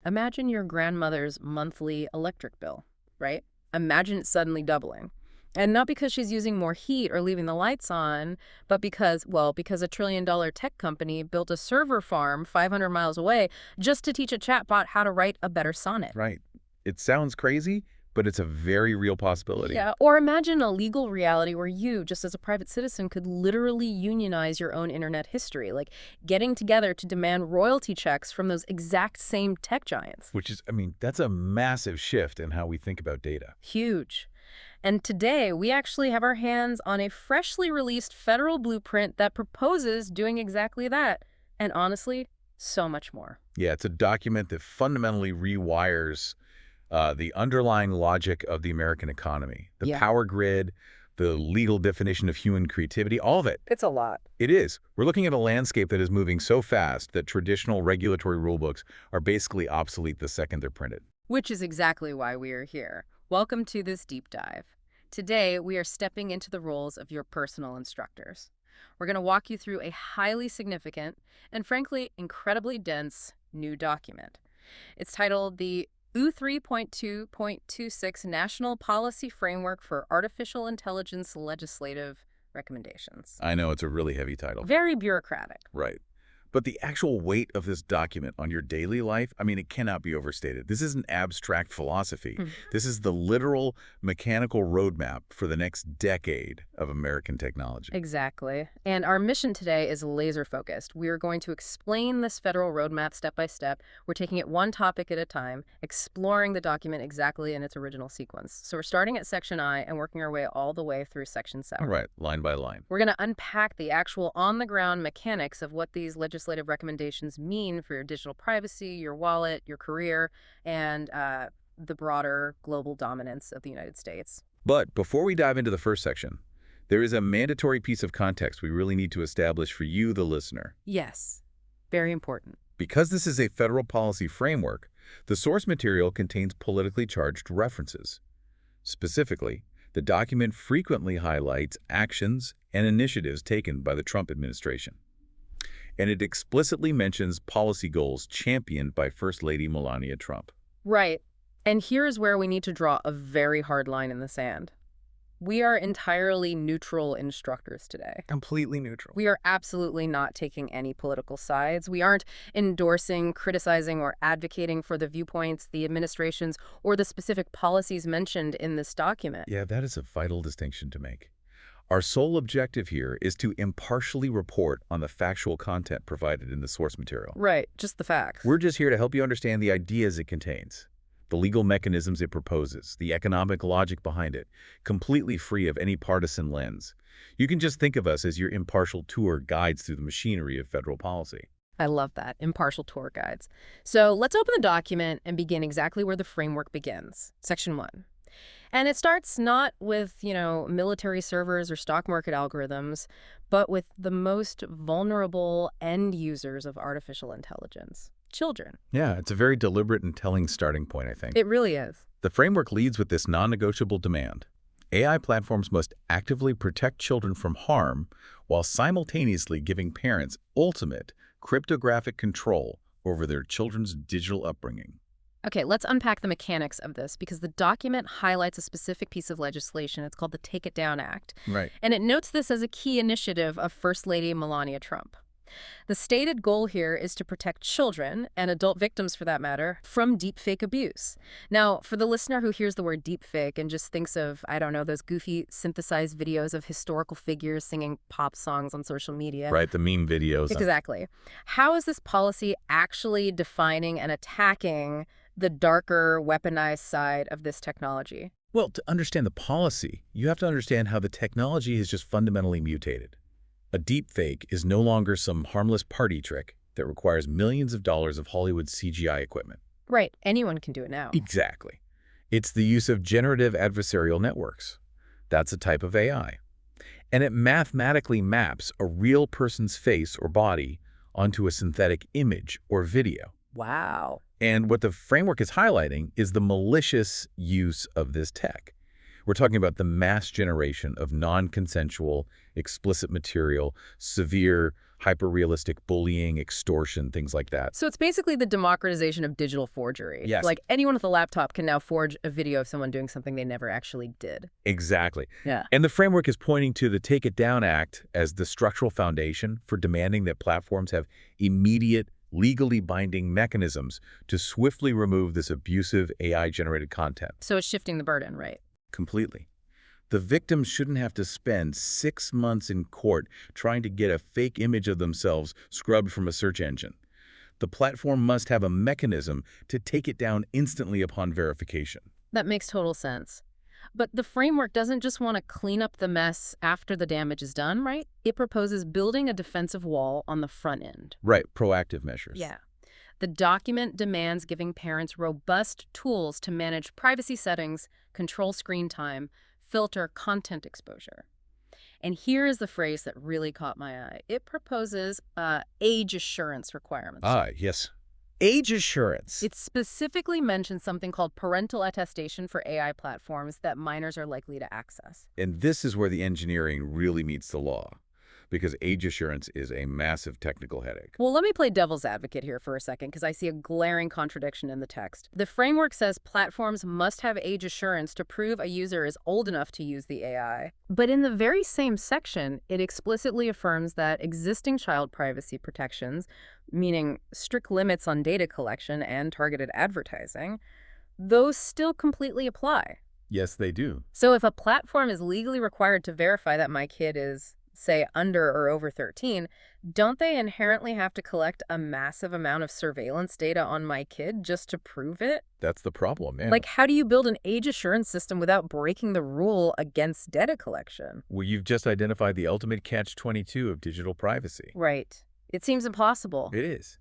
Imagine your grandmother's monthly electric bill, right? Imagine it suddenly doubling. And not because she's using more heat or leaving the lights on, but because, well, because a trillion-dollar tech company built a server farm 500 miles away just to teach a chatbot how to write a better sonnet. Right. It sounds crazy, but it's a very real possibility. Yeah, or imagine a legal reality where you, just as a private citizen, could literally unionize your own internet history, like getting together to demand royalty checks from those exact same tech giants. Which is, I mean, that's a massive shift in how we think about data. Huge. And today, we actually have our hands on a freshly released federal blueprint that proposes doing exactly that. And honestly, so much more. Yeah, it's a document that fundamentally rewires the underlying logic of the American economy. The Yeah. power grid, the legal definition of human creativity, all of it. It's a lot. It is. We're looking at a landscape that is moving so fast that traditional regulatory rulebooks are basically obsolete the second they're printed. Which is exactly why we are here. Welcome to this deep dive. Today, we are stepping into the roles of your personal instructors. We're going to walk you through a highly significant and frankly incredibly dense new document. It's titled the U 3.2.26 National Policy Framework for Artificial Intelligence Legislative Recommendations. I know it's a really heavy title. Very bureaucratic. Right. But the actual weight of this document on your daily life, I mean, it cannot be overstated. This is an abstract philosophy. This is the literal mechanical roadmap for the next decade of American technology. Exactly. And our mission today is laser focused. We are going to explain this federal roadmap step by step. We're taking it one topic at a time, exploring the document exactly in its original sequence. So we're starting at Section I and working our way all the way through Section 7. All right, line by line. We're going to unpack the actual on-the-ground mechanics of what these legislative recommendations mean for your digital privacy, your wallet, your career, and the broader global dominance of the United States. But before we dive into the first section, there is a mandatory piece of context we really need to establish for you, the listener. Yes, very important. Because this is a federal policy framework, the source material contains politically charged references. Specifically, the document frequently highlights actions and initiatives taken by the Trump administration. And it explicitly mentions policy goals championed by First Lady Melania Trump. Right. And here's where we need to draw a very hard line in the sand. We are entirely neutral instructors today. Completely neutral. We are absolutely not taking any political sides. We aren't endorsing, criticizing, or advocating for the viewpoints, the administrations, or the specific policies mentioned in this document. Yeah, that is a vital distinction to make. Our sole objective here is to impartially report on the factual content provided in the source material. Right, just the facts. We're just here to help you understand the ideas it contains, the legal mechanisms it proposes, the economic logic behind it, completely free of any partisan lens. You can just think of us as your impartial tour guides through the machinery of federal policy. I love that, impartial tour guides. So let's open the document and begin exactly where the framework begins, Section 1. And it starts not with, military servers or stock market algorithms, but with the most vulnerable end users of artificial intelligence, children. Yeah, it's a very deliberate and telling starting point, I think. It really is. The framework leads with this non-negotiable demand. AI platforms must actively protect children from harm while simultaneously giving parents ultimate cryptographic control over their children's digital upbringing. Okay, let's unpack the mechanics of this because the document highlights a specific piece of legislation. It's called the Take It Down Act. Right. And it notes this as a key initiative of First Lady Melania Trump. The stated goal here is to protect children, and adult victims for that matter, from deepfake abuse. Now, for the listener who hears the word deepfake and just thinks of, I don't know, those goofy synthesized videos of historical figures singing pop songs on social media. Right, the meme videos. Exactly. How is this policy actually defining and attacking the darker, weaponized side of this technology? Well, to understand the policy, you have to understand how the technology has just fundamentally mutated. A deepfake is no longer some harmless party trick that requires millions of dollars of Hollywood CGI equipment. Right. Anyone can do it now. Exactly. It's the use of generative adversarial networks. That's a type of AI. And it mathematically maps a real person's face or body onto a synthetic image or video. Wow. And what the framework is highlighting is the malicious use of this tech. We're talking about the mass generation of non-consensual, explicit material, severe, hyper-realistic bullying, extortion, things like that. So it's basically the democratization of digital forgery. Yes. Like anyone with a laptop can now forge a video of someone doing something they never actually did. Exactly. Yeah. And the framework is pointing to the Take It Down Act as the structural foundation for demanding that platforms have immediate, legally binding mechanisms to swiftly remove this abusive AI-generated content. So it's shifting the burden, right? Completely. The victim shouldn't have to spend 6 months in court trying to get a fake image of themselves scrubbed from a search engine. The platform must have a mechanism to take it down instantly upon verification. That makes total sense. But the framework doesn't just want to clean up the mess after the damage is done, right? It proposes building a defensive wall on the front end. Right, proactive measures. Yeah. The document demands giving parents robust tools to manage privacy settings, control screen time, filter content exposure. And here is the phrase that really caught my eye. It proposes age assurance requirements. Yes. Age assurance. It specifically mentions something called parental attestation for AI platforms that minors are likely to access. And this is where the engineering really meets the law, because age assurance is a massive technical headache. Well, let me play devil's advocate here for a second, because I see a glaring contradiction in the text. The framework says platforms must have age assurance to prove a user is old enough to use the AI. But in the very same section, it explicitly affirms that existing child privacy protections, meaning strict limits on data collection and targeted advertising, those still completely apply. Yes, they do. So if a platform is legally required to verify that my kid is, say, under or over 13, don't they inherently have to collect a massive amount of surveillance data on my kid just to prove it? That's the problem, man. Like, how do you build an age assurance system without breaking the rule against data collection? Well, you've just identified the ultimate catch-22 of digital privacy. Right. It seems impossible. It is.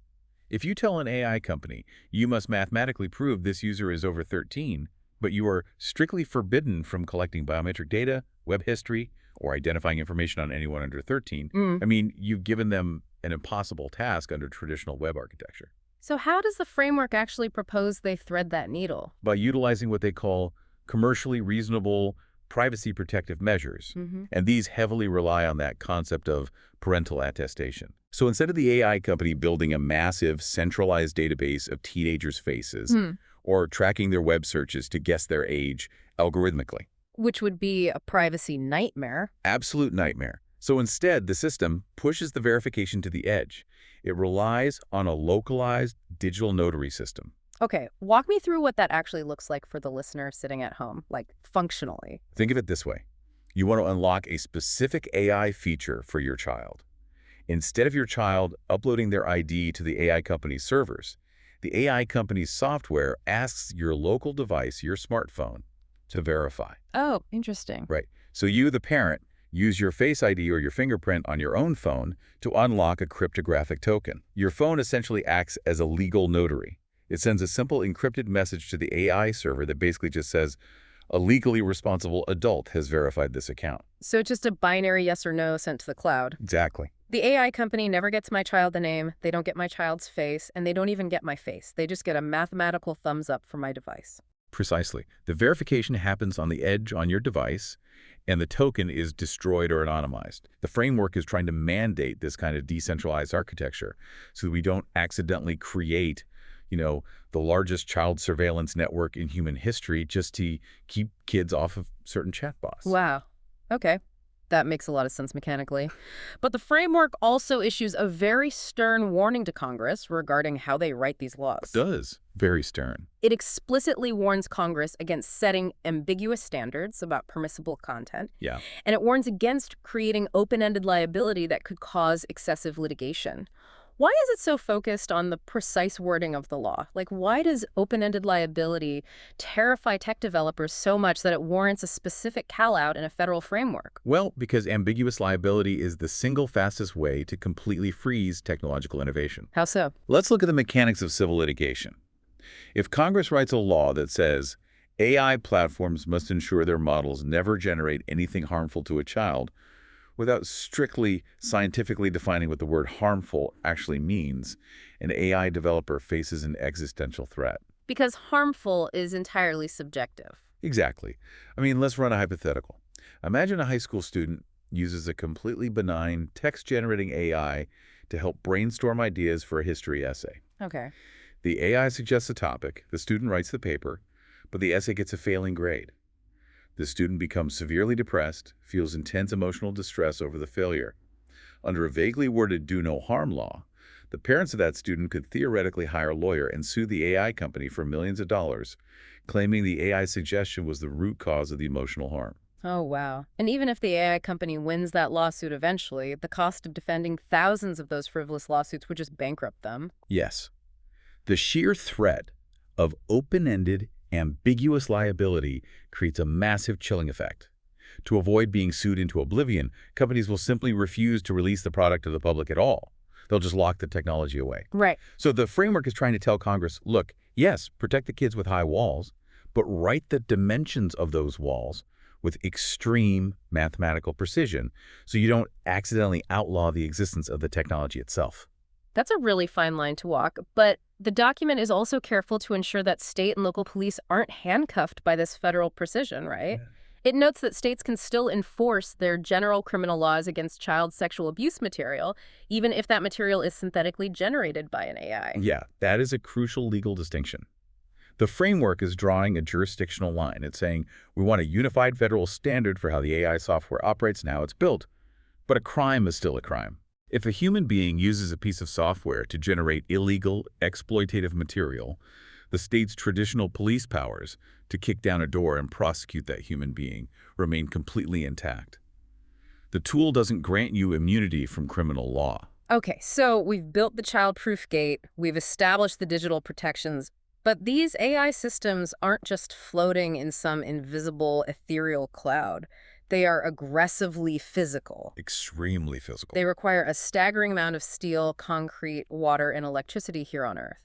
If you tell an AI company, you must mathematically prove this user is over 13, but you are strictly forbidden from collecting biometric data, web history, or identifying information on anyone under 13, I mean, you've given them an impossible task under traditional web architecture. So how does the framework actually propose they thread that needle? By utilizing what they call commercially reasonable privacy protective measures. And these heavily rely on that concept of parental attestation. So instead of the AI company building a massive centralized database of teenagers' faces or tracking their web searches to guess their age algorithmically. Which would be a privacy nightmare. Absolute nightmare. So instead, the system pushes the verification to the edge. It relies on a localized digital notary system. Okay, walk me through what that actually looks like for the listener sitting at home, like functionally. Think of it this way. You want to unlock a specific AI feature for your child. Instead of your child uploading their ID to the AI company's servers, the AI company's software asks your local device, your smartphone, to verify. Oh, interesting. Right. So you, the parent, use your Face ID or your fingerprint on your own phone to unlock a cryptographic token. Your phone essentially acts as a legal notary. It sends a simple encrypted message to the AI server that basically just says, a legally responsible adult has verified this account. So it's just a binary yes or no sent to the cloud. Exactly. The AI company never gets my child the name, they don't get my child's face, and they don't even get my face. They just get a mathematical thumbs up for my device. Precisely. The verification happens on the edge on your device, and the token is destroyed or anonymized. The framework is trying to mandate this kind of decentralized architecture so that we don't accidentally create, the largest child surveillance network in human history just to keep kids off of certain chatbots. Wow. Okay. That makes a lot of sense mechanically. But the framework also issues a very stern warning to Congress regarding how they write these laws. It does. Very stern. It explicitly warns Congress against setting ambiguous standards about permissible content. Yeah. And it warns against creating open-ended liability that could cause excessive litigation. Why is it so focused on the precise wording of the law? Like, why does open-ended liability terrify tech developers so much that it warrants a specific call-out in a federal framework? Well, because ambiguous liability is the single fastest way to completely freeze technological innovation. How so? Let's look at the mechanics of civil litigation. If Congress writes a law that says AI platforms must ensure their models never generate anything harmful to a child, without strictly scientifically defining what the word harmful actually means, an AI developer faces an existential threat. Because harmful is entirely subjective. Exactly. I mean, let's run a hypothetical. Imagine a high school student uses a completely benign text-generating AI to help brainstorm ideas for a history essay. Okay. The AI suggests a topic, the student writes the paper, but the essay gets a failing grade. The student becomes severely depressed, feels intense emotional distress over the failure. Under a vaguely worded do no harm law, the parents of that student could theoretically hire a lawyer and sue the AI company for millions of dollars, claiming the AI suggestion was the root cause of the emotional harm. Oh, wow. And even if the AI company wins that lawsuit eventually, the cost of defending thousands of those frivolous lawsuits would just bankrupt them. Yes, the sheer threat of open-ended, ambiguous liability creates a massive chilling effect. To avoid being sued into oblivion, companies will simply refuse to release the product to the public at all. They'll just lock the technology away. Right. So the framework is trying to tell Congress, look, yes, protect the kids with high walls, but write the dimensions of those walls with extreme mathematical precision so you don't accidentally outlaw the existence of the technology itself. That's a really fine line to walk, but the document is also careful to ensure that state and local police aren't handcuffed by this federal precision, right? It notes that states can still enforce their general criminal laws against child sexual abuse material, even if that material is synthetically generated by an AI. Yeah, that is a crucial legal distinction. The framework is drawing a jurisdictional line. It's saying we want a unified federal standard for how the AI software operates and how it's built. But a crime is still a crime. If a human being uses a piece of software to generate illegal, exploitative material, the state's traditional police powers to kick down a door and prosecute that human being remain completely intact. The tool doesn't grant you immunity from criminal law. Okay, so we've built the child-proof gate, we've established the digital protections, but these AI systems aren't just floating in some invisible, ethereal cloud. They are aggressively physical. Extremely physical. They require a staggering amount of steel, concrete, water, and electricity here on Earth.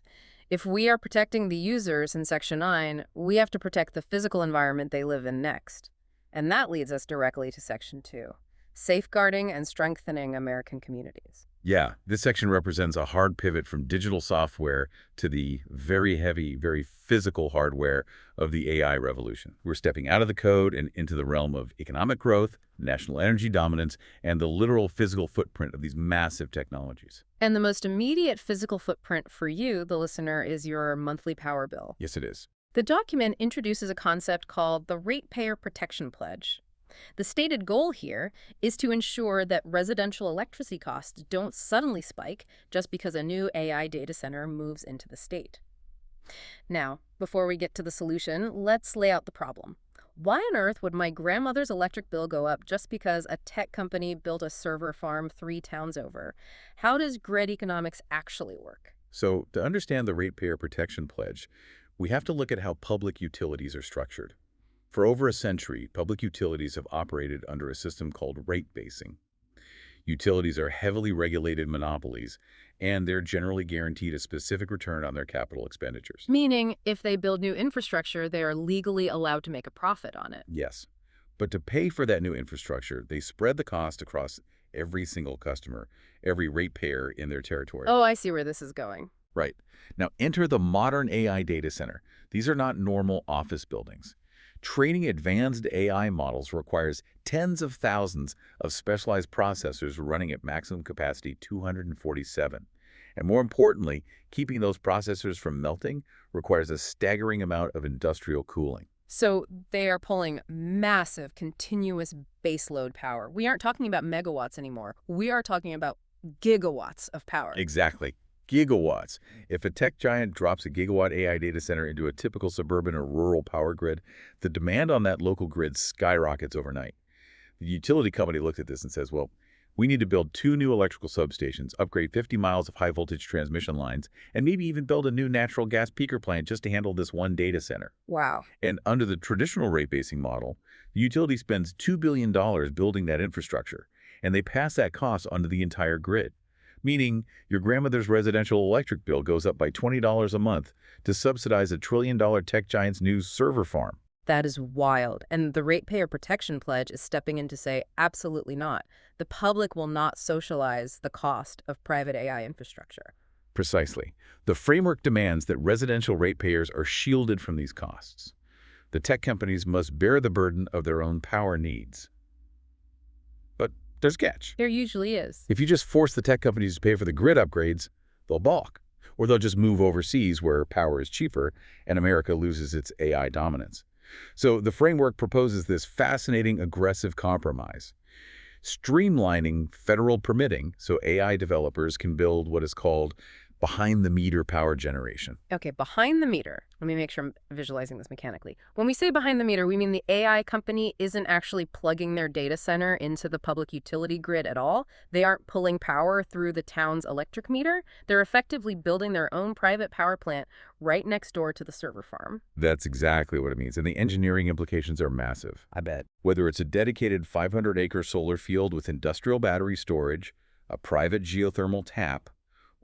If we are protecting the users in Section 9, we have to protect the physical environment they live in next. And that leads us directly to Section 2, safeguarding and strengthening American communities. Yeah, this section represents a hard pivot from digital software to the very heavy, very physical hardware of the AI revolution. We're stepping out of the code and into the realm of economic growth, national energy dominance, and the literal physical footprint of these massive technologies. And the most immediate physical footprint for you, the listener, is your monthly power bill. Yes, it is. The document introduces a concept called the Ratepayer Protection Pledge. The stated goal here is to ensure that residential electricity costs don't suddenly spike just because a new AI data center moves into the state. Now, before we get to the solution, let's lay out the problem. Why on earth would my grandmother's electric bill go up just because a tech company built a server farm 3 towns over? How does grid economics actually work? So, to understand the Ratepayer Protection Pledge, we have to look at how public utilities are structured. For over a century, public utilities have operated under a system called rate basing. Utilities are heavily regulated monopolies, and they're generally guaranteed a specific return on their capital expenditures. Meaning, if they build new infrastructure, they are legally allowed to make a profit on it. Yes, but to pay for that new infrastructure, they spread the cost across every single customer, every ratepayer in their territory. Oh, I see where this is going. Right. Now enter the modern AI data center. These are not normal office buildings. Training advanced AI models requires tens of thousands of specialized processors running at maximum capacity 247. And more importantly, keeping those processors from melting requires a staggering amount of industrial cooling. So they are pulling massive, continuous baseload power. We aren't talking about megawatts anymore. We are talking about gigawatts of power. Exactly. Gigawatts. If a tech giant drops a gigawatt AI data center into a typical suburban or rural power grid, the demand on that local grid skyrockets overnight. The utility company looks at this and says, well, we need to build 2 new electrical substations, upgrade 50 miles of high-voltage transmission lines, and maybe even build a new natural gas peaker plant just to handle this one data center. Wow. And under the traditional rate-basing model, the utility spends $2 billion building that infrastructure, and they pass that cost onto the entire grid. Meaning your grandmother's residential electric bill goes up by $20 a month to subsidize a trillion-dollar tech giant's new server farm. That is wild. And the Ratepayer Protection Pledge is stepping in to say, absolutely not. The public will not socialize the cost of private AI infrastructure. Precisely. The framework demands that residential ratepayers are shielded from these costs. The tech companies must bear the burden of their own power needs. But there's a catch. There usually is. If you just force the tech companies to pay for the grid upgrades, they'll balk. Or they'll just move overseas where power is cheaper and America loses its AI dominance. So the framework proposes this fascinating, aggressive compromise, streamlining federal permitting so AI developers can build what is called behind-the-meter power generation. Okay, behind the meter. Let me make sure I'm visualizing this mechanically. When we say behind the meter, we mean the AI company isn't actually plugging their data center into the public utility grid at all. They aren't pulling power through the town's electric meter. They're effectively building their own private power plant right next door to the server farm. That's exactly what it means, and the engineering implications are massive. I bet. Whether it's a dedicated 500-acre solar field with industrial battery storage, a private geothermal tap,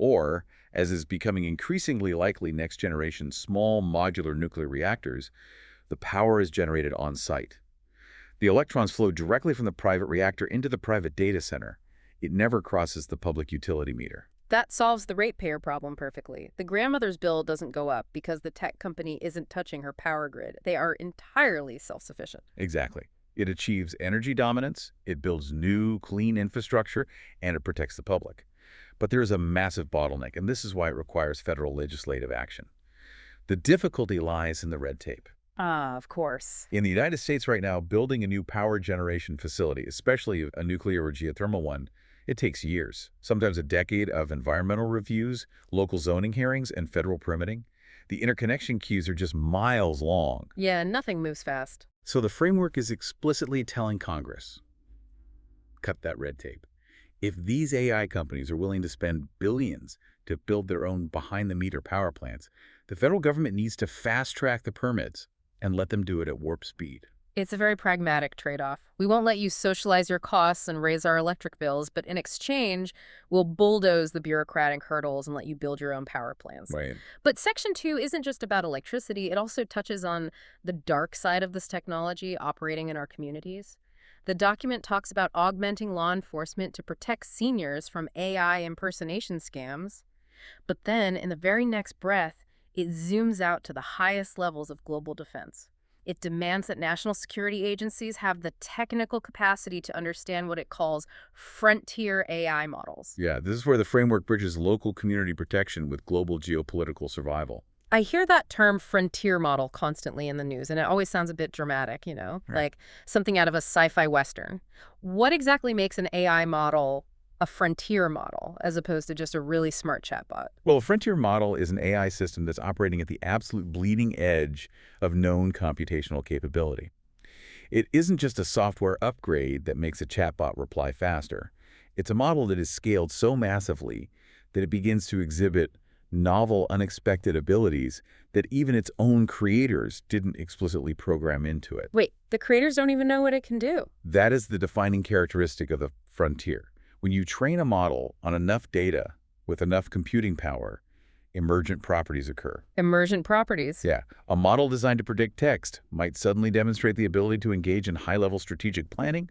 or, as is becoming increasingly likely, next-generation small modular nuclear reactors, the power is generated on-site. The electrons flow directly from the private reactor into the private data center. It never crosses the public utility meter. That solves the ratepayer problem perfectly. The grandmother's bill doesn't go up because the tech company isn't touching her power grid. They are entirely self-sufficient. Exactly. It achieves energy dominance, it builds new, clean infrastructure, and it protects the public. But there is a massive bottleneck, and this is why it requires federal legislative action. The difficulty lies in the red tape. Ah, of course. In the United States right now, building a new power generation facility, especially a nuclear or geothermal one, it takes years, sometimes a decade of environmental reviews, local zoning hearings, and federal permitting. The interconnection queues are just miles long. Yeah, nothing moves fast. So the framework is explicitly telling Congress, cut that red tape. If these AI companies are willing to spend billions to build their own behind-the-meter power plants, the federal government needs to fast-track the permits and let them do it at warp speed. It's a very pragmatic trade-off. We won't let you socialize your costs and raise our electric bills, but in exchange, we'll bulldoze the bureaucratic hurdles and let you build your own power plants. Right. But Section 2 isn't just about electricity. It also touches on the dark side of this technology operating in our communities. The document talks about augmenting law enforcement to protect seniors from AI impersonation scams. But then, in the very next breath, it zooms out to the highest levels of global defense. It demands that national security agencies have the technical capacity to understand what it calls frontier AI models. Yeah, this is where the framework bridges local community protection with global geopolitical survival. I hear that term frontier model constantly in the news, and it always sounds a bit dramatic, Right. like something out of a sci-fi western. What exactly makes an AI model a frontier model as opposed to just a really smart chatbot? Well, a frontier model is an AI system that's operating at the absolute bleeding edge of known computational capability. It isn't just a software upgrade that makes a chatbot reply faster. It's a model that is scaled so massively that it begins to exhibit novel, unexpected abilities that even its own creators didn't explicitly program into it. Wait, the creators don't even know what it can do. That is the defining characteristic of the frontier. When you train a model on enough data with enough computing power, emergent properties occur. Emergent properties. Yeah, a model designed to predict text might suddenly demonstrate the ability to engage in high-level strategic planning,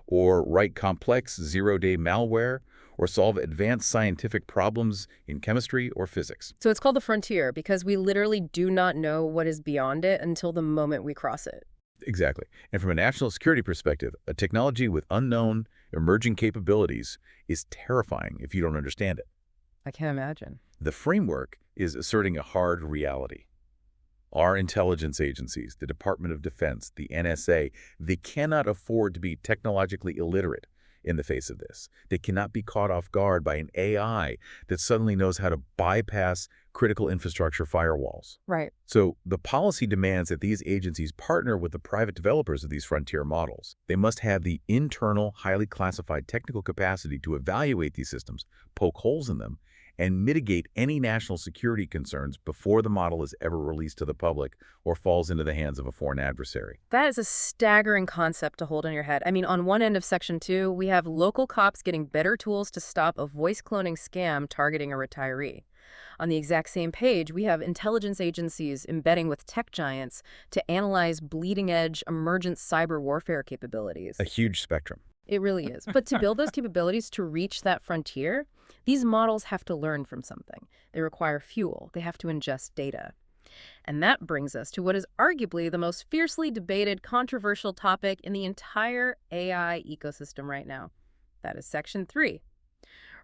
or write complex zero-day malware, or solve advanced scientific problems in chemistry or physics. So it's called the frontier because we literally do not know what is beyond it until the moment we cross it. Exactly. And from a national security perspective, a technology with unknown, emerging capabilities is terrifying if you don't understand it. I can't imagine. The framework is asserting a hard reality. Our intelligence agencies, the Department of Defense, the NSA, they cannot afford to be technologically illiterate in the face of this. They cannot be caught off guard by an AI that suddenly knows how to bypass critical infrastructure firewalls. Right. So the policy demands that these agencies partner with the private developers of these frontier models. They must have the internal, highly classified technical capacity to evaluate these systems, poke holes in them, and mitigate any national security concerns before the model is ever released to the public or falls into the hands of a foreign adversary. That is a staggering concept to hold in your head. I mean, on one end of Section 2, we have local cops getting better tools to stop a voice cloning scam targeting a retiree. On the exact same page, we have intelligence agencies embedding with tech giants to analyze bleeding-edge emergent cyber warfare capabilities. A huge spectrum. It really is. But to build those capabilities to reach that frontier, these models have to learn from something. They require fuel. They have to ingest data. And that brings us to what is arguably the most fiercely debated, controversial topic in the entire AI ecosystem right now: That is Section 3.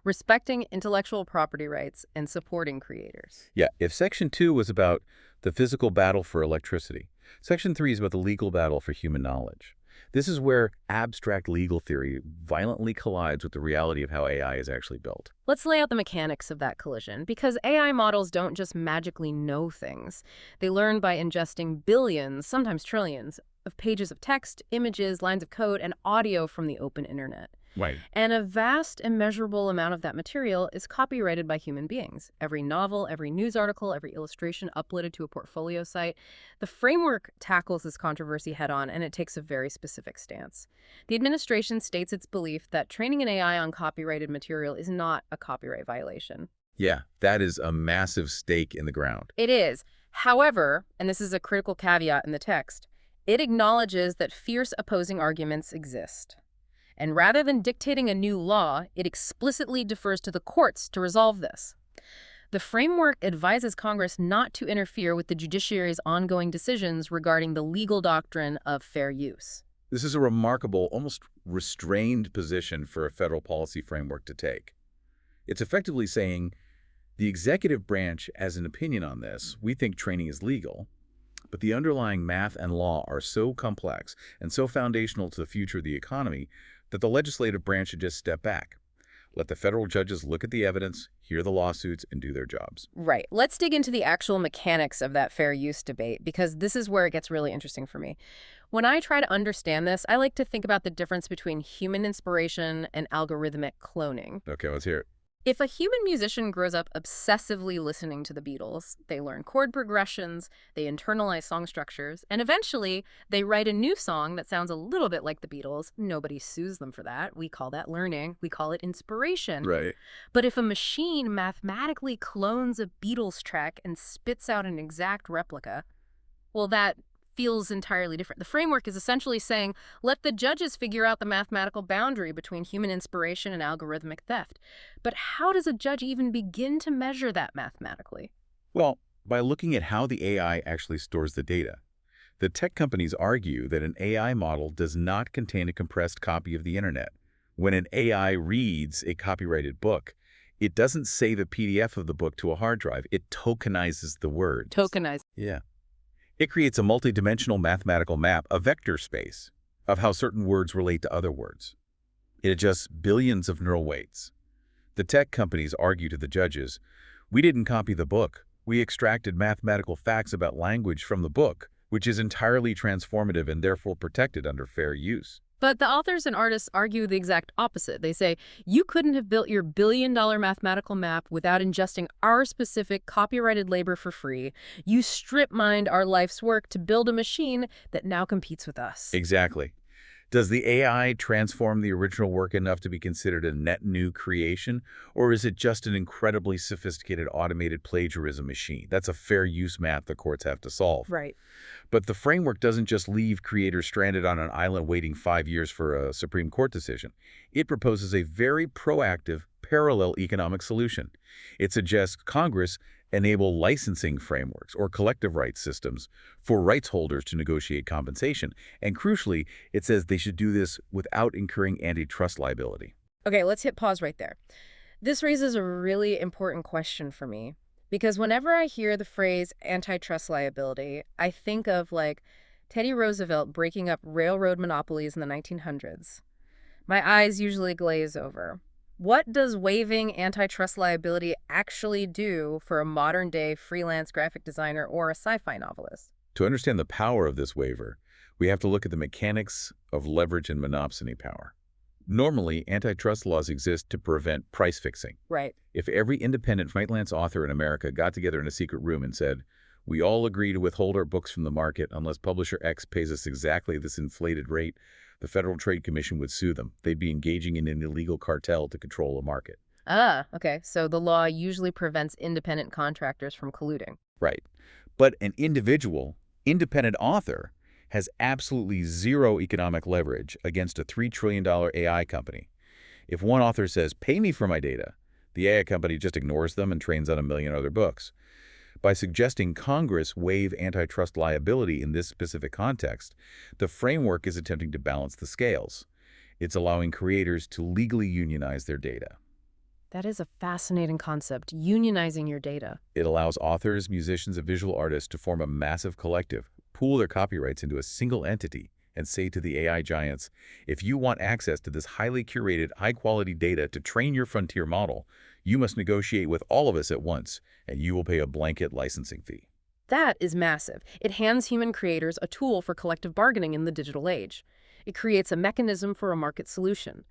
Respecting intellectual property rights and supporting creators. Yeah, if Section 2 was about the physical battle for electricity, Section 3 is about the legal battle for human knowledge. This is where abstract legal theory violently collides with the reality of how AI is actually built. Let's lay out the mechanics of that collision, because AI models don't just magically know things. They learn by ingesting billions, sometimes trillions, of pages of text, images, lines of code, and audio from the open internet. Right. And a vast, immeasurable amount of that material is copyrighted by human beings. Every novel, every news article, every illustration uploaded to a portfolio site. The framework tackles this controversy head-on, and it takes a very specific stance. The administration states its belief that training an AI on copyrighted material is not a copyright violation. Yeah, that is a massive stake in the ground. It is. However, and this is a critical caveat in the text, it acknowledges that fierce opposing arguments exist. And rather than dictating a new law, it explicitly defers to the courts to resolve this. The framework advises Congress not to interfere with the judiciary's ongoing decisions regarding the legal doctrine of fair use. This is a remarkable, almost restrained position for a federal policy framework to take. It's effectively saying the executive branch has an opinion on this. We think training is legal, but the underlying math and law are so complex and so foundational to the future of the economy that the legislative branch should just step back. Let the federal judges look at the evidence, hear the lawsuits, and do their jobs. Right. Let's dig into the actual mechanics of that fair use debate, because this is where it gets really interesting for me. When I try to understand this, I like to think about the difference between human inspiration and algorithmic cloning. Okay, let's hear it. If a human musician grows up obsessively listening to the Beatles, they learn chord progressions, they internalize song structures, and eventually they write a new song that sounds a little bit like the Beatles. Nobody sues them for that. We call that learning. We call it inspiration. Right. But if a machine mathematically clones a Beatles track and spits out an exact replica, well, that feels entirely different. The framework is essentially saying, let the judges figure out the mathematical boundary between human inspiration and algorithmic theft. But how does a judge even begin to measure that mathematically? Well, by looking at how the AI actually stores the data. The tech companies argue that an AI model does not contain a compressed copy of the internet. When an AI reads a copyrighted book, it doesn't save a PDF of the book to a hard drive. It tokenizes the words. Tokenize. Yeah. It creates a multidimensional mathematical map, a vector space, of how certain words relate to other words. It adjusts billions of neural weights. The tech companies argue to the judges, we didn't copy the book. We extracted mathematical facts about language from the book, which is entirely transformative and therefore protected under fair use. But the authors and artists argue the exact opposite. They say, you couldn't have built your billion-dollar mathematical map without ingesting our specific copyrighted labor for free. You strip-mined our life's work to build a machine that now competes with us. Exactly. Does the AI transform the original work enough to be considered a net new creation, or is it just an incredibly sophisticated automated plagiarism machine? That's a fair use math the courts have to solve. Right. But the framework doesn't just leave creators stranded on an island waiting 5 years for a Supreme Court decision. It proposes a very proactive, parallel economic solution. It suggests Congress enable licensing frameworks or collective rights systems for rights holders to negotiate compensation. And crucially, it says they should do this without incurring antitrust liability. Okay, let's hit pause right there. This raises a really important question for me, because whenever I hear the phrase antitrust liability, I think of like Teddy Roosevelt breaking up railroad monopolies in the 1900s. My eyes usually glaze over. What does waiving antitrust liability actually do for a modern-day freelance graphic designer or a sci-fi novelist? To understand the power of this waiver, we have to look at the mechanics of leverage and monopsony power. Normally, antitrust laws exist to prevent price fixing. Right. If every independent freelance author in America got together in a secret room and said, we all agree to withhold our books from the market unless publisher X pays us exactly this inflated rate, the Federal Trade Commission would sue them. They'd be engaging in an illegal cartel to control a market. Ah, okay. So the law usually prevents independent contractors from colluding. Right. But an individual, independent author has absolutely zero economic leverage against a $3 trillion AI company. If one author says, pay me for my data, the AI company just ignores them and trains on a million other books. By suggesting Congress waive antitrust liability in this specific context, the framework is attempting to balance the scales. It's allowing creators to legally unionize their data. That is a fascinating concept, unionizing your data. It allows authors, musicians, and visual artists to form a massive collective, pool their copyrights into a single entity, and say to the AI giants, if you want access to this highly curated, high-quality data to train your frontier model, you must negotiate with all of us at once, and you will pay a blanket licensing fee. That is massive. It hands human creators a tool for collective bargaining in the digital age. It creates a mechanism for a market solution.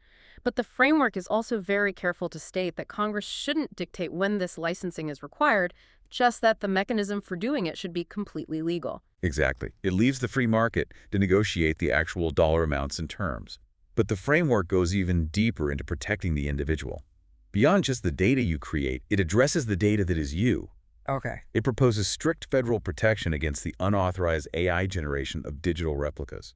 But the framework is also very careful to state that Congress shouldn't dictate when this licensing is required, just that the mechanism for doing it should be completely legal. Exactly. It leaves the free market to negotiate the actual dollar amounts and terms. But the framework goes even deeper into protecting the individual. Beyond just the data you create, it addresses the data that is you. Okay. It proposes strict federal protection against the unauthorized AI generation of digital replicas.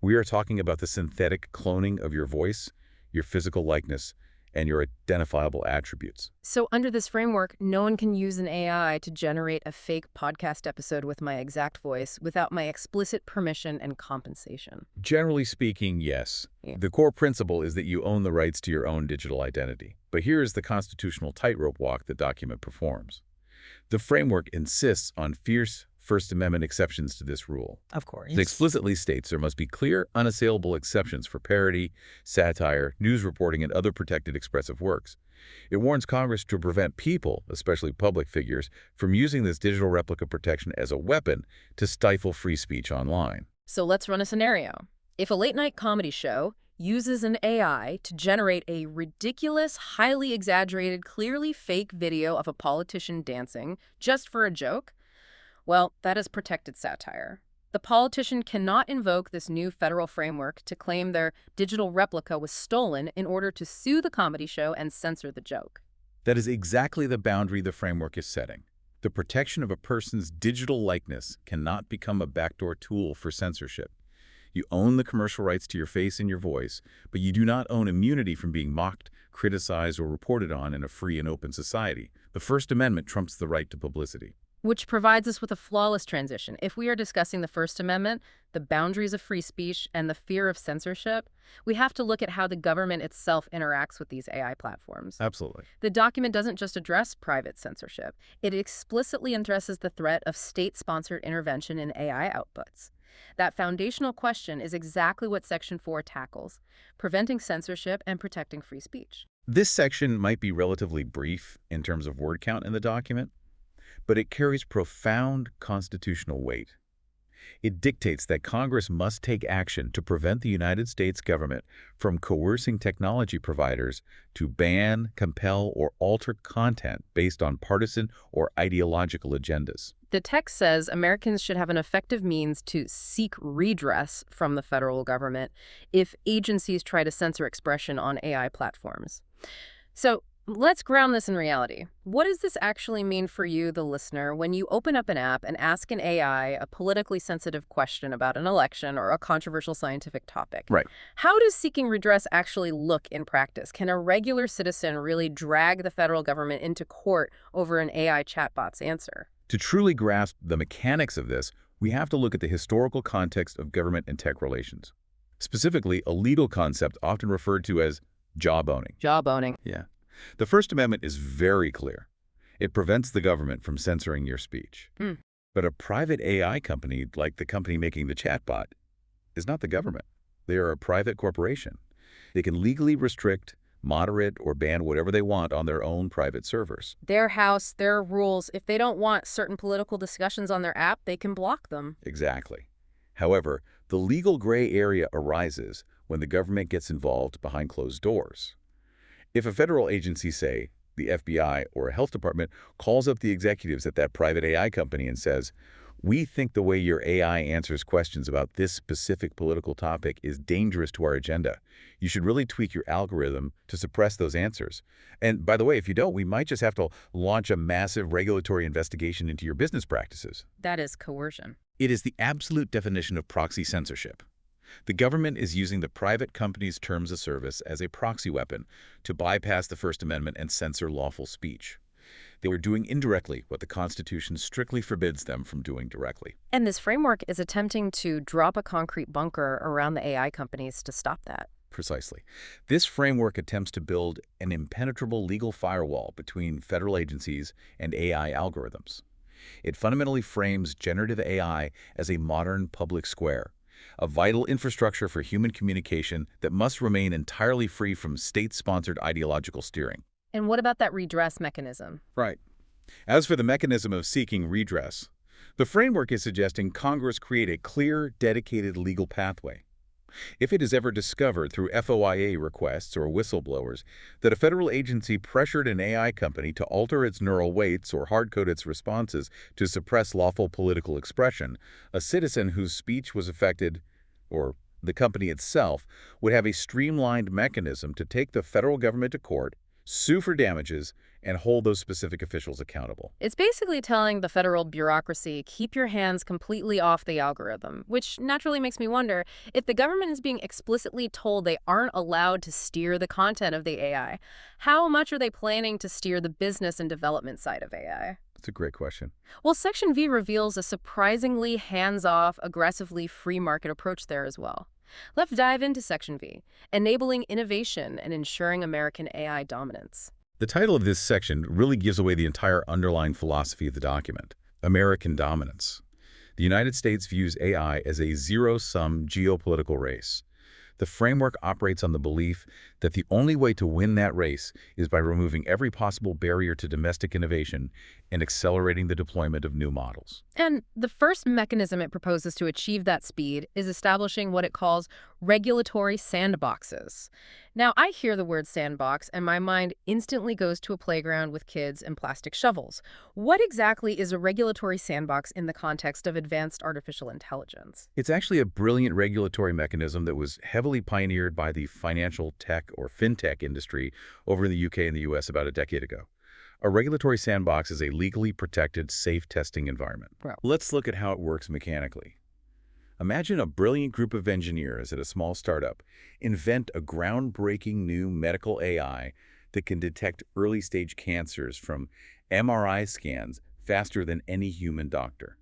We are talking about the synthetic cloning of your voice, your physical likeness, and your identifiable attributes. So under this framework, no one can use an AI to generate a fake podcast episode with my exact voice without my explicit permission and compensation. Generally speaking, yes. Yeah. The core principle is that you own the rights to your own digital identity. But here is the constitutional tightrope walk the document performs. The framework insists on fierce First Amendment exceptions to this rule. Of course. It explicitly states there must be clear, unassailable exceptions for parody, satire, news reporting, and other protected expressive works. It warns Congress to prevent people, especially public figures, from using this digital replica protection as a weapon to stifle free speech online. So let's run a scenario. If a late-night comedy show uses an AI to generate a ridiculous, highly exaggerated, clearly fake video of a politician dancing just for a joke, well, that is protected satire. The politician cannot invoke this new federal framework to claim their digital replica was stolen in order to sue the comedy show and censor the joke. That is exactly the boundary the framework is setting. The protection of a person's digital likeness cannot become a backdoor tool for censorship. You own the commercial rights to your face and your voice, but you do not own immunity from being mocked, criticized, or reported on in a free and open society. The First Amendment trumps the right to publicity. Which provides us with a flawless transition. If we are discussing the First Amendment, the boundaries of free speech, and the fear of censorship, we have to look at how the government itself interacts with these AI platforms. Absolutely. The document doesn't just address private censorship. It explicitly addresses the threat of state-sponsored intervention in AI outputs. That foundational question is exactly what Section 4 tackles, preventing censorship and protecting free speech. This section might be relatively brief in terms of word count in the document, but it carries profound constitutional weight. It dictates that Congress must take action to prevent the United States government from coercing technology providers to ban, compel, or alter content based on partisan or ideological agendas. The text says Americans should have an effective means to seek redress from the federal government if agencies try to censor expression on AI platforms. So let's ground this in reality. What does this actually mean for you, the listener, when you open up an app and ask an AI a politically sensitive question about an election or a controversial scientific topic? Right. How does seeking redress actually look in practice? Can a regular citizen really drag the federal government into court over an AI chatbot's answer? To truly grasp the mechanics of this, we have to look at the historical context of government and tech relations. Specifically, a legal concept often referred to as job owning. Job owning. Yeah. The First Amendment is very clear. It prevents the government from censoring your speech. But a private AI company, like the company making the chatbot, is not the government. They are a private corporation. They can legally restrict, moderate, or ban whatever they want on their own private servers. Their house, their rules. If they don't want certain political discussions on their app, they can block them. Exactly. However, the legal gray area arises when the government gets involved behind closed doors. If a federal agency, say, the FBI or a health department, calls up the executives at that private AI company and says, "We think the way your AI answers questions about this specific political topic is dangerous to our agenda. You should really tweak your algorithm to suppress those answers. And by the way, if you don't, we might just have to launch a massive regulatory investigation into your business practices." That is coercion. It is the absolute definition of proxy censorship. The government is using the private company's terms of service as a proxy weapon to bypass the First Amendment and censor lawful speech. They are doing indirectly what the Constitution strictly forbids them from doing directly. And this framework is attempting to drop a concrete bunker around the AI companies to stop that. Precisely. This framework attempts to build an impenetrable legal firewall between federal agencies and AI algorithms. It fundamentally frames generative AI as a modern public square, a vital infrastructure for human communication that must remain entirely free from state-sponsored ideological steering. And what about that redress mechanism? Right. As for the mechanism of seeking redress, the framework is suggesting Congress create a clear, dedicated legal pathway. If it is ever discovered through FOIA requests or whistleblowers that a federal agency pressured an AI company to alter its neural weights or hard-code its responses to suppress lawful political expression, a citizen whose speech was affected, or the company itself, would have a streamlined mechanism to take the federal government to court, sue for damages, and hold those specific officials accountable. It's basically telling the federal bureaucracy, keep your hands completely off the algorithm, which naturally makes me wonder if the government is being explicitly told they aren't allowed to steer the content of the AI, how much are they planning to steer the business and development side of AI? That's a great question. Well, Section V reveals a surprisingly hands-off, aggressively free market approach there as well. Let's dive into Section V, enabling innovation and ensuring American AI dominance. The title of this section really gives away the entire underlying philosophy of the document: American dominance. The United States views AI as a zero-sum geopolitical race. The framework operates on the belief that the only way to win that race is by removing every possible barrier to domestic innovation and accelerating the deployment of new models. And the first mechanism it proposes to achieve that speed is establishing what it calls regulatory sandboxes. Now, I hear the word sandbox, and my mind instantly goes to a playground with kids and plastic shovels. What exactly is a regulatory sandbox in the context of advanced artificial intelligence? It's actually a brilliant regulatory mechanism that was heavily pioneered by the financial tech or fintech industry over in the UK and the US about a decade ago. A regulatory sandbox is a legally protected, safe testing environment. Well, Let's look at how it works mechanically. Imagine a brilliant group of engineers at a small startup invent a groundbreaking new medical AI that can detect early-stage cancers from MRI scans faster than any human doctor.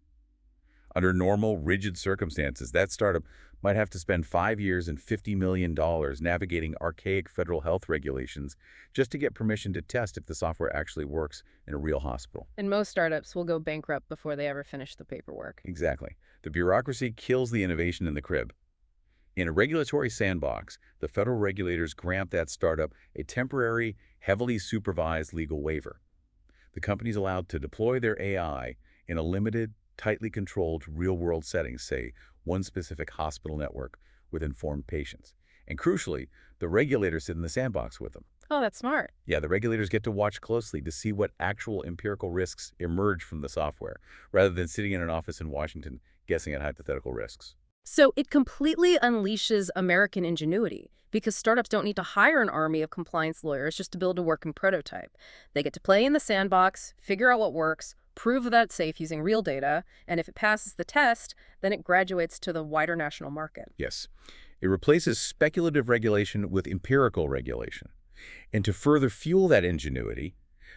Under normal, rigid circumstances, that startup might have to spend 5 years and $50 million navigating archaic federal health regulations just to get permission to test if the software actually works in a real hospital. and most startups will go bankrupt before they ever finish the paperwork. Exactly. The bureaucracy kills the innovation in the crib. In a regulatory sandbox, the federal regulators grant that startup a temporary, heavily supervised legal waiver. The company is allowed to deploy their AI in a limited, tightly controlled real-world setting, say one specific hospital network with informed patients. And crucially, the regulators sit in the sandbox with them. Oh, that's smart. Yeah, the regulators get to watch closely to see what actual empirical risks emerge from the software, rather than sitting in an office in Washington guessing at hypothetical risks. So it completely unleashes American ingenuity because startups don't need to hire an army of compliance lawyers just to build a working prototype. They get to play in the sandbox, figure out what works, prove that it's safe using real data, and if it passes the test, then it graduates to the wider national market. Yes, it replaces speculative regulation with empirical regulation. And to further fuel that ingenuity,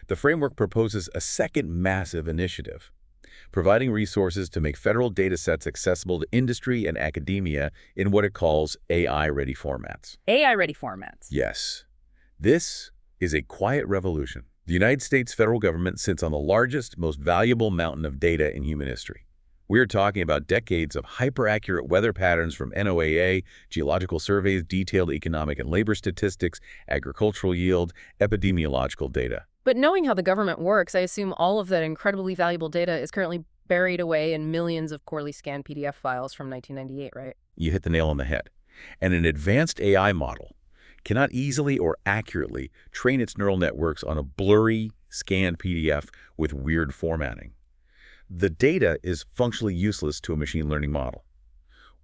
the framework proposes a second massive initiative: providing resources to make federal data sets accessible to industry and academia in what it calls AI-ready formats. AI-ready formats. Yes, this is a quiet revolution. The United States federal government sits on the largest, most valuable mountain of data in human history. We're talking about decades of hyper-accurate weather patterns from NOAA, geological surveys, detailed economic and labor statistics, agricultural yield, epidemiological data. But knowing how the government works, I assume all of that incredibly valuable data is currently buried away in millions of poorly scanned PDF files from 1998, right? You hit the nail on the head. And an advanced AI model cannot easily or accurately train its neural networks on a blurry, scanned PDF with weird formatting. The data is functionally useless to a machine learning model.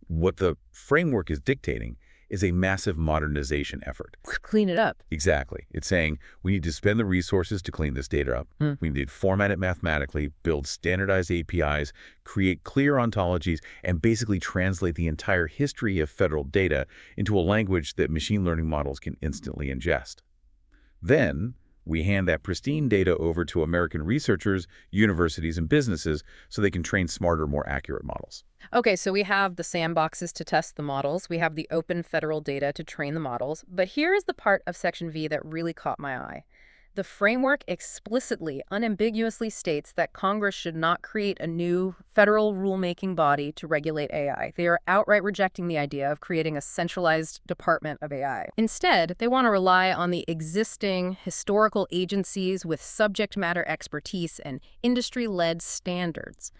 What the framework is dictating is a massive modernization effort. Clean it up. Exactly. It's saying we need to spend the resources to clean this data up. We need to format it mathematically, build standardized APIs, create clear ontologies, and basically translate the entire history of federal data into a language that machine learning models can instantly ingest. Then, We hand that pristine data over to American researchers, universities, and businesses so they can train smarter, more accurate models. Okay, so we have the sandboxes to test the models. We have the open federal data to train the models. But here is the part of Section V that really caught my eye. The framework explicitly, unambiguously states that Congress should not create a new federal rulemaking body to regulate AI. They are outright rejecting the idea of creating a centralized department of AI. Instead, they want to rely on the existing historical agencies with subject matter expertise and industry-led standards.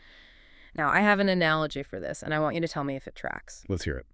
Now, I have an analogy for this, and I want you to tell me if it tracks. Let's hear it.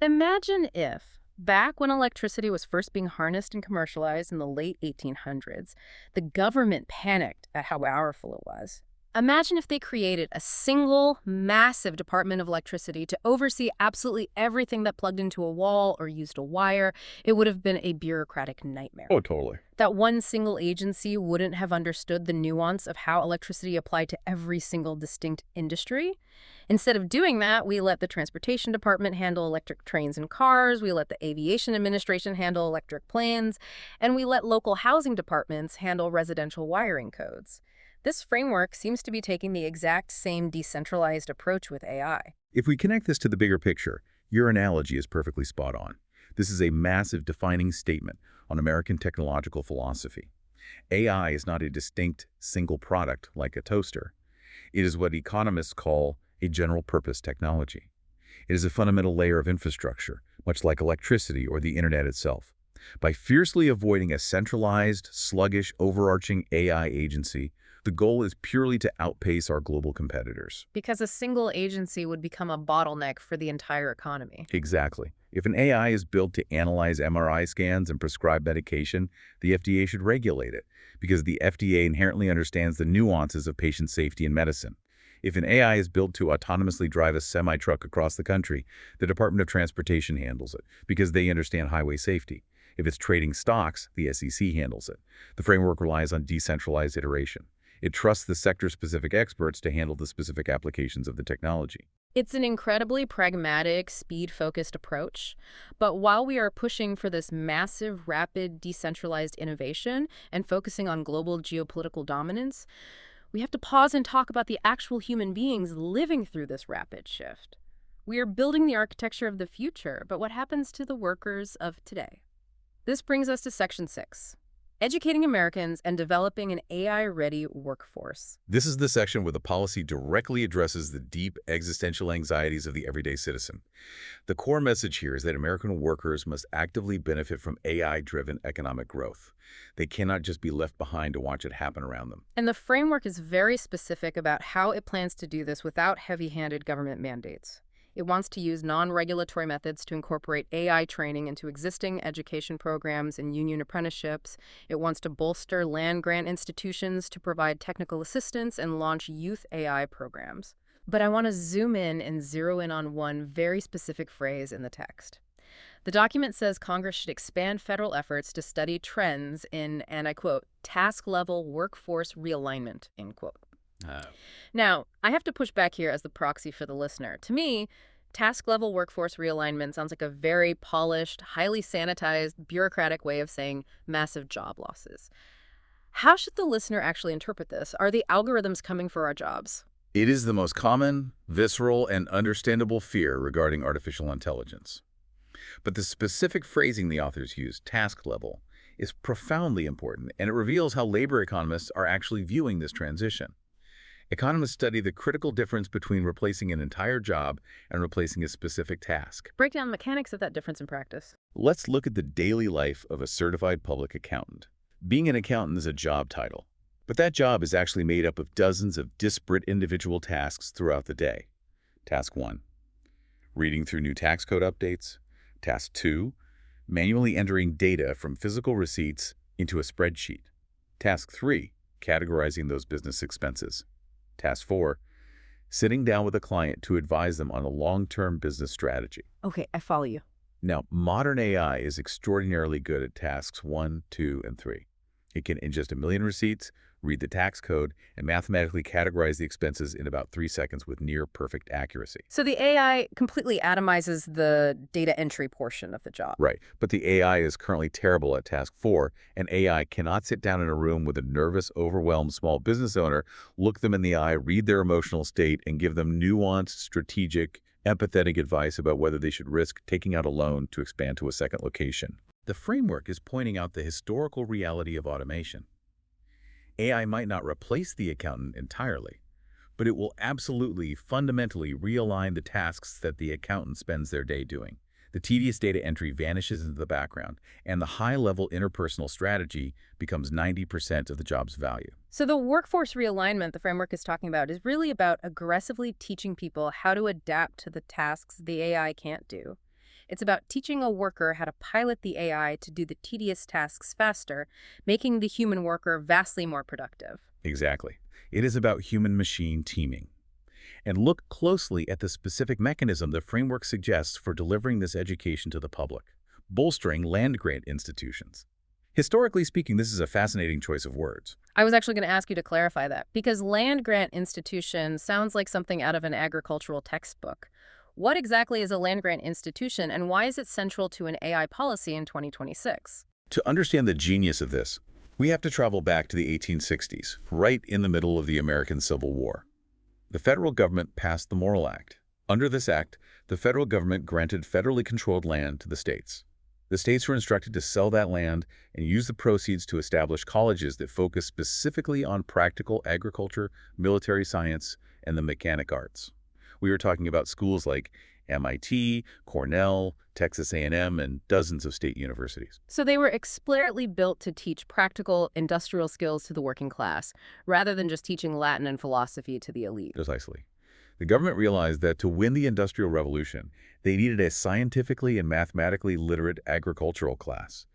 Imagine if, back when electricity was first being harnessed and commercialized in the late 1800s, the government panicked at how powerful it was. Imagine if they created a single, massive Department of Electricity to oversee absolutely everything that plugged into a wall or used a wire. It would have been a bureaucratic nightmare. Oh, totally. That one single agency wouldn't have understood the nuance of how electricity applied to every single distinct industry. Instead of doing that, we let the Transportation Department handle electric trains and cars, we let the Aviation Administration handle electric planes, and we let local housing departments handle residential wiring codes. This framework seems to be taking the exact same decentralized approach with AI. If we connect this to the bigger picture, your analogy is perfectly spot on. This is a massive defining statement on American technological philosophy. AI is not a distinct single product like a toaster. It is what economists call a general-purpose technology. It is a fundamental layer of infrastructure, much like electricity or the internet itself. By fiercely avoiding a centralized, sluggish, overarching AI agency, the goal is purely to outpace our global competitors. Because a single agency would become a bottleneck for the entire economy. Exactly. If an AI is built to analyze MRI scans and prescribe medication, the FDA should regulate it, because the FDA inherently understands the nuances of patient safety in medicine. If an AI is built to autonomously drive a semi-truck across the country, the Department of Transportation handles it, because they understand highway safety. If it's trading stocks, the SEC handles it. The framework relies on decentralized iteration. It trusts the sector-specific experts to handle the specific applications of the technology. It's an incredibly pragmatic, speed-focused approach. But while we are pushing for this massive, rapid, decentralized innovation and focusing on global geopolitical dominance, we have to pause and talk about the actual human beings living through this rapid shift. We are building the architecture of the future, but what happens to the workers of today? This brings us to Section 6. Educating Americans and developing an AI-ready workforce. This is the section where the policy directly addresses the deep existential anxieties of the everyday citizen. The core message here is that American workers must actively benefit from AI-driven economic growth. They cannot just be left behind to watch it happen around them. And the framework is very specific about how it plans to do this without heavy-handed government mandates. It wants to use non-regulatory methods to incorporate AI training into existing education programs and union apprenticeships. It wants to bolster land-grant institutions to provide technical assistance and launch youth AI programs. But I want to zoom in and zero in on one very specific phrase in the text. The document says Congress should expand federal efforts to study trends in, and I quote, task-level workforce realignment, end quote. Now, I have to push back here as the proxy for the listener. To me, task-level workforce realignment sounds like a very polished, highly sanitized, bureaucratic way of saying massive job losses. How should the listener actually interpret this? Are the algorithms coming for our jobs? It is the most common, visceral, and understandable fear regarding artificial intelligence. But the specific phrasing the authors use, task level, is profoundly important, and it reveals how labor economists are actually viewing this transition. Economists study the critical difference between replacing an entire job and replacing a specific task. Break down the mechanics of that difference in practice. Let's look at the daily life of a certified public accountant. Being an accountant is a job title, but that job is actually made up of dozens of disparate individual tasks throughout the day. Task 1, reading through new tax code updates. Task 2, manually entering data from physical receipts into a spreadsheet. Task 3, categorizing those business expenses. Task 4, sitting down with a client to advise them on a long-term business strategy. Okay, I follow you. Now, modern AI is extraordinarily good at tasks 1, 2, and 3. It can ingest a million receipts, read the tax code, and mathematically categorize the expenses in about 3 seconds with near-perfect accuracy. So the AI completely atomizes the data entry portion of the job. Right, but the AI is currently terrible at task 4, and AI cannot sit down in a room with a nervous, overwhelmed small business owner, look them in the eye, read their emotional state, and give them nuanced, strategic, empathetic advice about whether they should risk taking out a loan to expand to a second location. The framework is pointing out the historical reality of automation. AI might not replace the accountant entirely, but it will absolutely, fundamentally realign the tasks that the accountant spends their day doing. The tedious data entry vanishes into the background, and the high-level interpersonal strategy becomes 90% of the job's value. So the workforce realignment the framework is talking about is really about aggressively teaching people how to adapt to the tasks the AI can't do. It's about teaching a worker how to pilot the AI to do the tedious tasks faster, making the human worker vastly more productive. Exactly. It is about human-machine teaming. And look closely at the specific mechanism the framework suggests for delivering this education to the public: bolstering land-grant institutions. Historically speaking, this is a fascinating choice of words. I was actually going to ask you to clarify that, because land grant institution sounds like something out of an agricultural textbook. What exactly is a land grant institution, and why is it central to an AI policy in 2026? To understand the genius of this, we have to travel back to the 1860s, right in the middle of the American Civil War. The federal government passed the Morrill Act. Under this act, the federal government granted federally controlled land to the states. The states were instructed to sell that land and use the proceeds to establish colleges that focus specifically on practical agriculture, military science, and the mechanic arts. We were talking about schools like MIT, Cornell, Texas A&M, and dozens of state universities. So they were explicitly built to teach practical industrial skills to the working class, rather than just teaching Latin and philosophy to the elite. Precisely. The government realized that to win the Industrial Revolution, they needed a scientifically and mathematically literate agricultural class.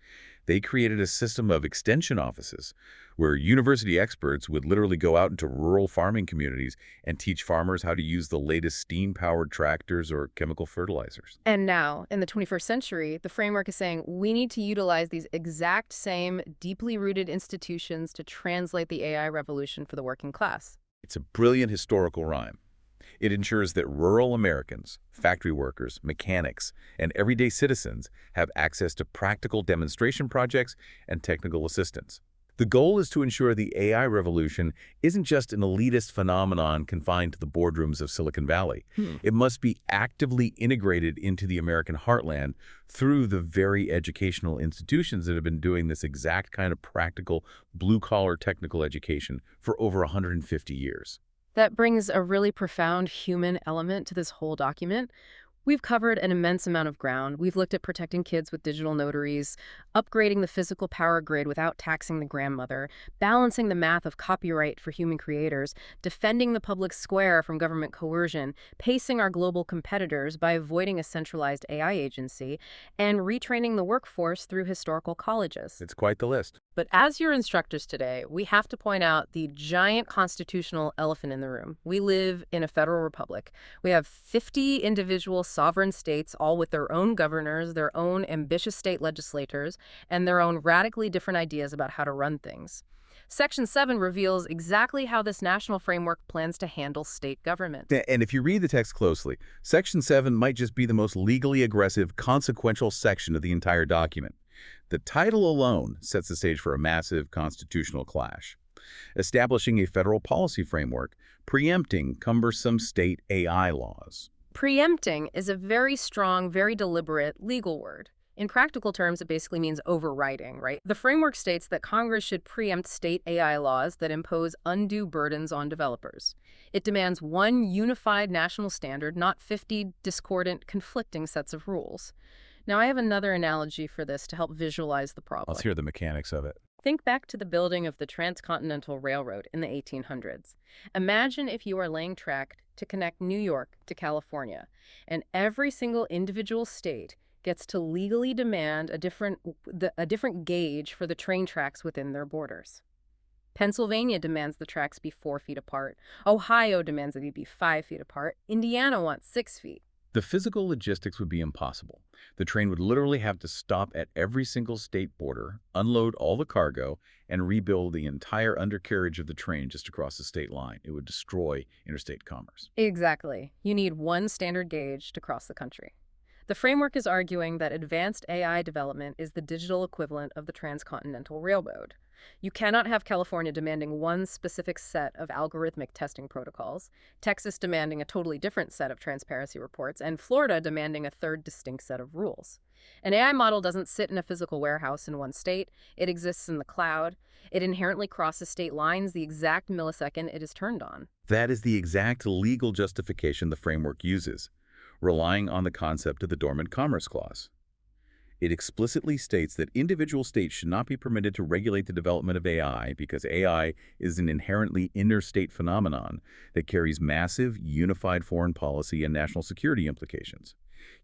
They created a system of extension offices where university experts would literally go out into rural farming communities and teach farmers how to use the latest steam-powered tractors or chemical fertilizers. And now, in the 21st century, the framework is saying we need to utilize these exact same deeply rooted institutions to translate the AI revolution for the working class. It's a brilliant historical rhyme. It ensures that rural Americans, factory workers, mechanics, and everyday citizens have access to practical demonstration projects and technical assistance. The goal is to ensure the AI revolution isn't just an elitist phenomenon confined to the boardrooms of Silicon Valley. It must be actively integrated into the American heartland through the very educational institutions that have been doing this exact kind of practical, blue-collar technical education for over 150 years. That brings a really profound human element to this whole document. We've covered an immense amount of ground. We've looked at protecting kids with digital notaries, upgrading the physical power grid without taxing the grandmother, balancing the math of copyright for human creators, defending the public square from government coercion, pacing our global competitors by avoiding a centralized AI agency, and retraining the workforce through historical colleges. It's quite the list. But as your instructors today, we have to point out the giant constitutional elephant in the room. We live in a federal republic. We have 50 individual sovereign states, all with their own governors, their own ambitious state legislators, and their own radically different ideas about how to run things. Section 7 reveals exactly how this national framework plans to handle state government. And if you read the text closely, Section 7 might just be the most legally aggressive, consequential section of the entire document. The title alone sets the stage for a massive constitutional clash, establishing a federal policy framework, preempting cumbersome state AI laws. Preempting is a very strong, very deliberate legal word. In practical terms, it basically means overriding, right? The framework states that Congress should preempt state AI laws that impose undue burdens on developers. It demands one unified national standard, not 50 discordant, conflicting sets of rules. Now, I have another analogy for this to help visualize the problem. Let's hear the mechanics of it. Think back to the building of the Transcontinental Railroad in the 1800s. Imagine if you are laying track to connect New York to California, and every single individual state gets to legally demand a different gauge for the train tracks within their borders. Pennsylvania demands the tracks be 4 feet apart. Ohio demands that they be 5 feet apart. Indiana wants 6 feet. The physical logistics would be impossible. The train would literally have to stop at every single state border, unload all the cargo, and rebuild the entire undercarriage of the train just across the state line. It would destroy interstate commerce. Exactly. You need one standard gauge to cross the country. The framework is arguing that advanced AI development is the digital equivalent of the transcontinental railroad. You cannot have California demanding one specific set of algorithmic testing protocols, Texas demanding a totally different set of transparency reports, and Florida demanding a third distinct set of rules. An AI model doesn't sit in a physical warehouse in one state, it exists in the cloud. It inherently crosses state lines the exact millisecond it is turned on. That is the exact legal justification the framework uses, relying on the concept of the Dormant Commerce Clause. It explicitly states that individual states should not be permitted to regulate the development of AI because AI is an inherently interstate phenomenon that carries massive, unified foreign policy and national security implications.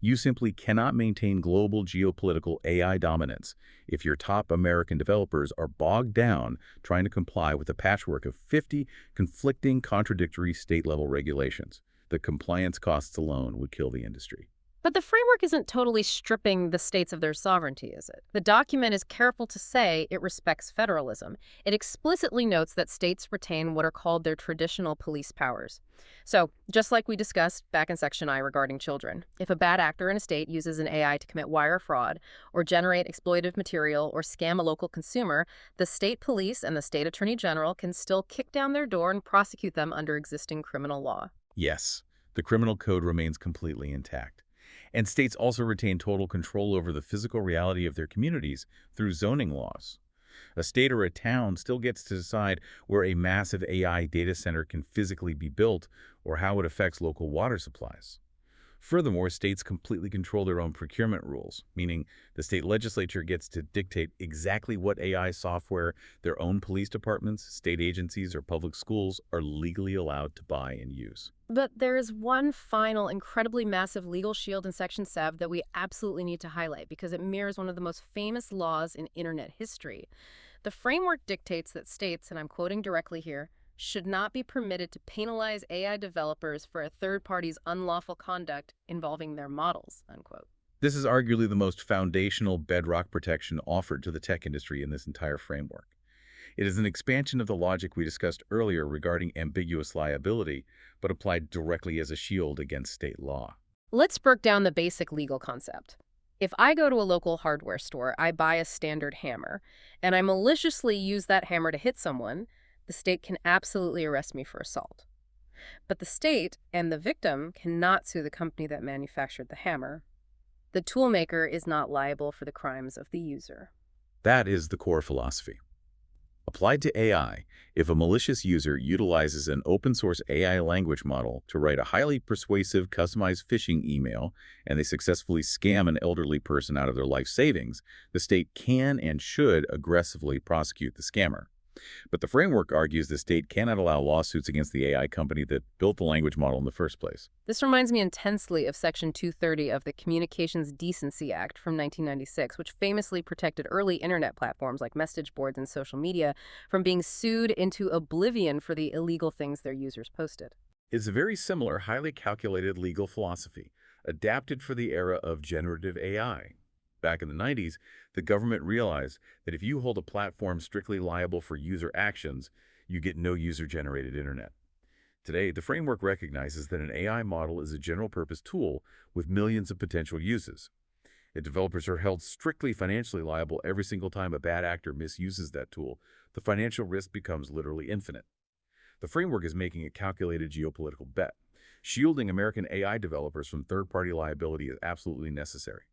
You simply cannot maintain global geopolitical AI dominance if your top American developers are bogged down trying to comply with a patchwork of 50 conflicting, contradictory state-level regulations. The compliance costs alone would kill the industry. But the framework isn't totally stripping the states of their sovereignty, is it? The document is careful to say it respects federalism. It explicitly notes that states retain what are called their traditional police powers. So, just like we discussed back in Section I regarding children, if a bad actor in a state uses an AI to commit wire fraud or generate exploitive material or scam a local consumer, the state police and the state attorney general can still kick down their door and prosecute them under existing criminal law. Yes, the criminal code remains completely intact. And states also retain total control over the physical reality of their communities through zoning laws. A state or a town still gets to decide where a massive AI data center can physically be built or how it affects local water supplies. Furthermore, states completely control their own procurement rules, meaning the state legislature gets to dictate exactly what AI software their own police departments, state agencies, or public schools are legally allowed to buy and use. But there is one final, incredibly massive legal shield in Section 7 that we absolutely need to highlight because it mirrors one of the most famous laws in internet history. The framework dictates that states, and I'm quoting directly here, should not be permitted to penalize AI developers for a third party's unlawful conduct involving their models, unquote. This is arguably the most foundational bedrock protection offered to the tech industry in this entire framework. It is an expansion of the logic we discussed earlier regarding ambiguous liability, but applied directly as a shield against state law. Let's break down the basic legal concept. If I go to a local hardware store, I buy a standard hammer, and I maliciously use that hammer to hit someone, the state can absolutely arrest me for assault. But the state and the victim cannot sue the company that manufactured the hammer. The toolmaker is not liable for the crimes of the user. That is the core philosophy. Applied to AI, if a malicious user utilizes an open-source AI language model to write a highly persuasive, customized phishing email, and they successfully scam an elderly person out of their life savings, the state can and should aggressively prosecute the scammer. But the framework argues the state cannot allow lawsuits against the AI company that built the language model in the first place. This reminds me intensely of Section 230 of the Communications Decency Act from 1996, which famously protected early internet platforms like message boards and social media from being sued into oblivion for the illegal things their users posted. It's a very similar, highly calculated legal philosophy, adapted for the era of generative AI. Back in the 90s, the government realized that if you hold a platform strictly liable for user actions, you get no user-generated internet. Today, the framework recognizes that an AI model is a general-purpose tool with millions of potential uses. If developers are held strictly financially liable every single time a bad actor misuses that tool, the financial risk becomes literally infinite. The framework is making a calculated geopolitical bet. Shielding American AI developers from third-party liability is absolutely necessary.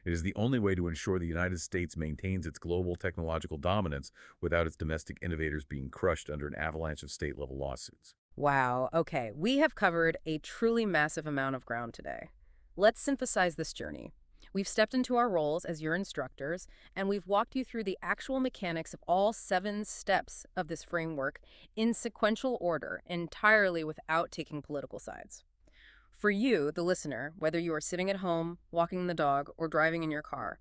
It is the only way to ensure the United States maintains its global technological dominance without its domestic innovators being crushed under an avalanche of state-level lawsuits. Wow, okay, we have covered a truly massive amount of ground today. Let's synthesize this journey. We've stepped into our roles as your instructors, and we've walked you through the actual mechanics of all 7 steps of this framework in sequential order, entirely without taking political sides. For you, the listener, whether you are sitting at home, walking the dog, or driving in your car,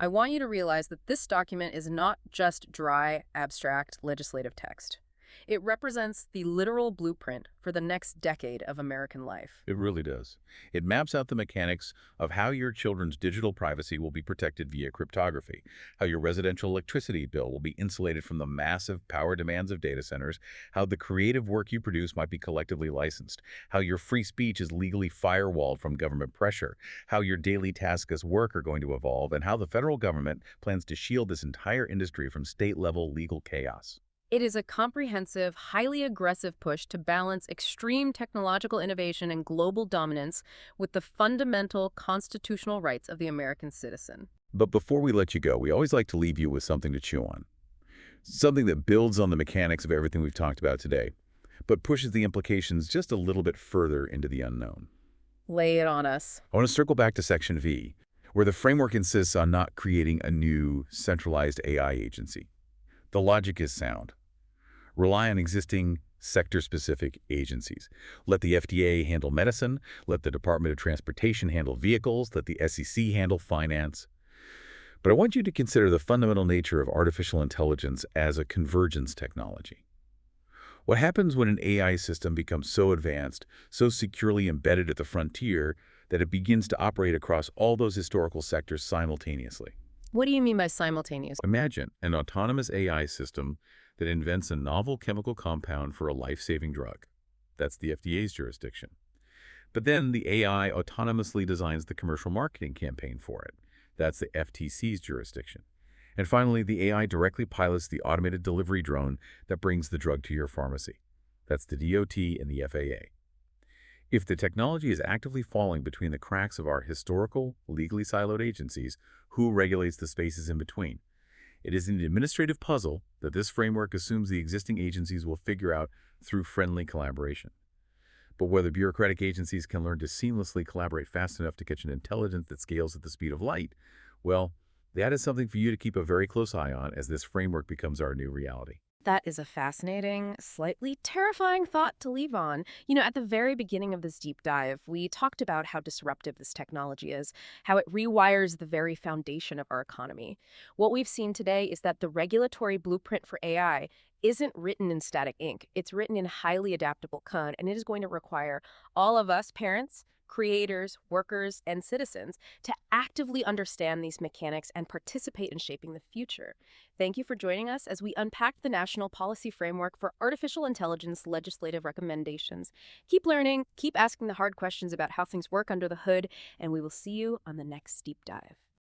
I want you to realize that this document is not just dry, abstract legislative text. It represents the literal blueprint for the next decade of American life. It really does. It maps out the mechanics of how your children's digital privacy will be protected via cryptography, how your residential electricity bill will be insulated from the massive power demands of data centers, how the creative work you produce might be collectively licensed, how your free speech is legally firewalled from government pressure, how your daily tasks as work are going to evolve, and how the federal government plans to shield this entire industry from state-level legal chaos. It is a comprehensive, highly aggressive push to balance extreme technological innovation and global dominance with the fundamental constitutional rights of the American citizen. But before we let you go, we always like to leave you with something to chew on. Something that builds on the mechanics of everything we've talked about today, but pushes the implications just a little bit further into the unknown. Lay it on us. I want to circle back to Section V, where the framework insists on not creating a new, centralized AI agency. The logic is sound. Rely on existing sector-specific agencies. Let the FDA handle medicine, let the Department of Transportation handle vehicles, let the SEC handle finance. But I want you to consider the fundamental nature of artificial intelligence as a convergence technology. What happens when an AI system becomes so advanced, so securely embedded at the frontier, that it begins to operate across all those historical sectors simultaneously? What do you mean by simultaneous? Imagine an autonomous AI system that invents a novel chemical compound for a life-saving drug. That's the FDA's jurisdiction. But then the AI autonomously designs the commercial marketing campaign for it. That's the FTC's jurisdiction. And finally, the AI directly pilots the automated delivery drone that brings the drug to your pharmacy. That's the DOT and the FAA. If the technology is actively falling between the cracks of our historical, legally siloed agencies, who regulates the spaces in between? It is an administrative puzzle that this framework assumes the existing agencies will figure out through friendly collaboration. But whether bureaucratic agencies can learn to seamlessly collaborate fast enough to catch an intelligence that scales at the speed of light, well, that is something for you to keep a very close eye on as this framework becomes our new reality. That is a fascinating, slightly terrifying thought to leave on. You know, at the very beginning of this deep dive, we talked about how disruptive this technology is, how it rewires the very foundation of our economy. What we've seen today is that the regulatory blueprint for AI isn't written in static ink. It's written in highly adaptable code, and it is going to require all of us parents, creators, workers, and citizens to actively understand these mechanics and participate in shaping the future. Thank you for joining us as we unpack the National Policy Framework for Artificial Intelligence legislative recommendations. Keep learning, keep asking the hard questions about how things work under the hood, and we will see you on the next deep dive.